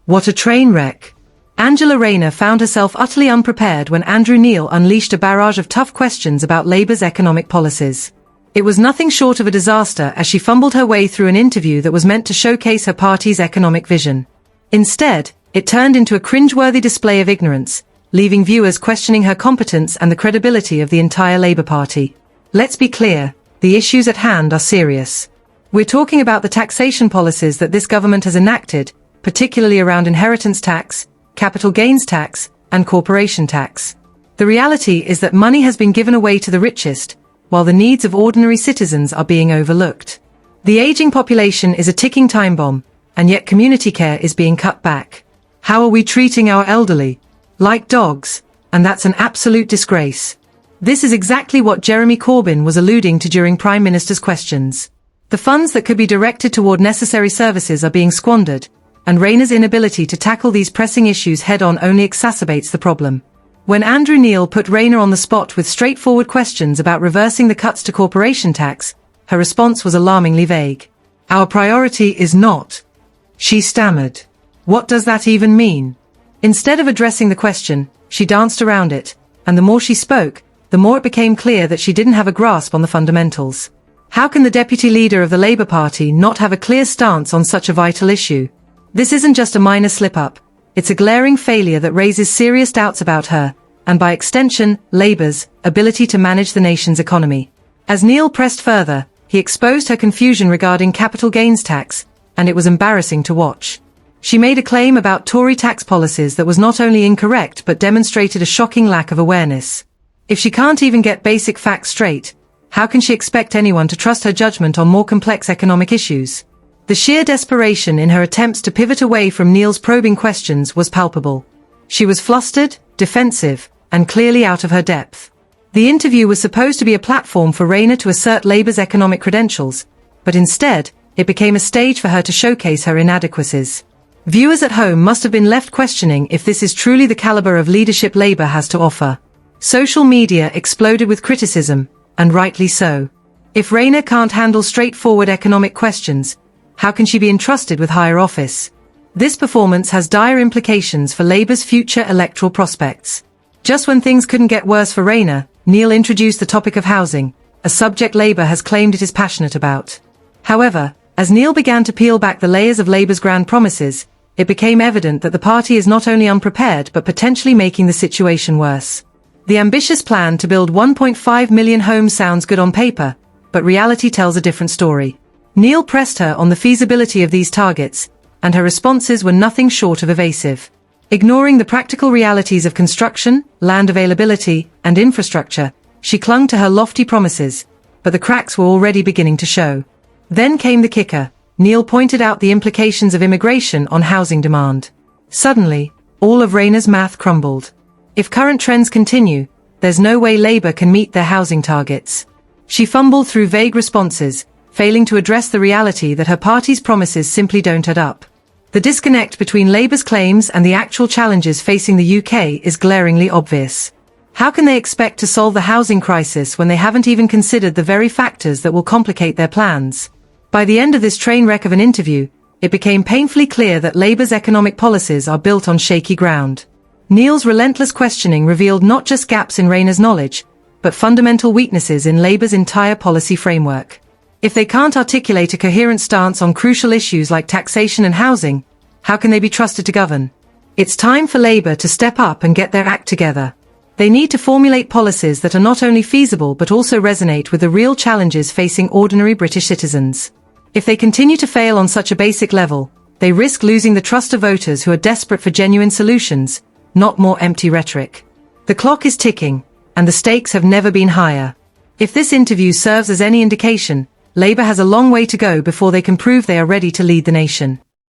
What a train wreck. Angela Rayner found herself utterly unprepared when Andrew Neil unleashed a barrage of tough questions about Labour's economic policies. It was nothing short of a disaster as she fumbled her way through an interview that was meant to showcase her party's economic vision. Instead, it turned into a cringeworthy display of ignorance, leaving viewers questioning her competence and the credibility of the entire Labour Party. Let's be clear, the issues at hand are serious. We're talking about the taxation policies that this government has enacted, particularly around inheritance tax, capital gains tax, and corporation tax. The reality is that money has been given away to the richest, while the needs of ordinary citizens are being overlooked. The aging population is a ticking time bomb, and yet community care is being cut back. How are we treating our elderly? Like dogs, and that's an absolute disgrace. This is exactly what Jeremy Corbyn was alluding to during Prime Minister's questions. The funds that could be directed toward necessary services are being squandered, and Rayner's inability to tackle these pressing issues head-on only exacerbates the problem. When Andrew Neil put Rayner on the spot with straightforward questions about reversing the cuts to corporation tax, her response was alarmingly vague. Our priority is not. She stammered. What does that even mean? Instead of addressing the question, she danced around it, and the more she spoke, the more it became clear that she didn't have a grasp on the fundamentals. How can the deputy leader of the Labour Party not have a clear stance on such a vital issue? This isn't just a minor slip-up. It's a glaring failure that raises serious doubts about her, and by extension, Labour's ability to manage the nation's economy. As Neil pressed further, he exposed her confusion regarding capital gains tax, and it was embarrassing to watch. She made a claim about Tory tax policies that was not only incorrect but demonstrated a shocking lack of awareness. If she can't even get basic facts straight, how can she expect anyone to trust her judgment on more complex economic issues? The sheer desperation in her attempts to pivot away from Neil's probing questions was palpable. She was flustered, defensive, and clearly out of her depth. The interview was supposed to be a platform for Rayner to assert Labour's economic credentials, but instead, it became a stage for her to showcase her inadequacies. Viewers at home must have been left questioning if this is truly the caliber of leadership Labour has to offer. Social media exploded with criticism, and rightly so. If Rayner can't handle straightforward economic questions, how can she be entrusted with higher office? This performance has dire implications for Labour's future electoral prospects. Just when things couldn't get worse for Rayner, Neil introduced the topic of housing, a subject Labour has claimed it is passionate about. However, as Neil began to peel back the layers of Labour's grand promises, it became evident that the party is not only unprepared but potentially making the situation worse. The ambitious plan to build 1.5 million homes sounds good on paper, but reality tells a different story. Neil pressed her on the feasibility of these targets, and her responses were nothing short of evasive. Ignoring the practical realities of construction, land availability, and infrastructure, she clung to her lofty promises, but the cracks were already beginning to show. Then came the kicker. Neil pointed out the implications of immigration on housing demand. Suddenly, all of Rayner's math crumbled. If current trends continue, there's no way Labour can meet their housing targets. She fumbled through vague responses, failing to address the reality that her party's promises simply don't add up. The disconnect between Labour's claims and the actual challenges facing the UK is glaringly obvious. How can they expect to solve the housing crisis when they haven't even considered the very factors that will complicate their plans? By the end of this train wreck of an interview, it became painfully clear that Labour's economic policies are built on shaky ground. Neil's relentless questioning revealed not just gaps in Rayner's knowledge, but fundamental weaknesses in Labour's entire policy framework. If they can't articulate a coherent stance on crucial issues like taxation and housing, how can they be trusted to govern? It's time for Labour to step up and get their act together. They need to formulate policies that are not only feasible but also resonate with the real challenges facing ordinary British citizens. If they continue to fail on such a basic level, they risk losing the trust of voters who are desperate for genuine solutions, not more empty rhetoric. The clock is ticking, and the stakes have never been higher. If this interview serves as any indication, Labour has a long way to go before they can prove they are ready to lead the nation.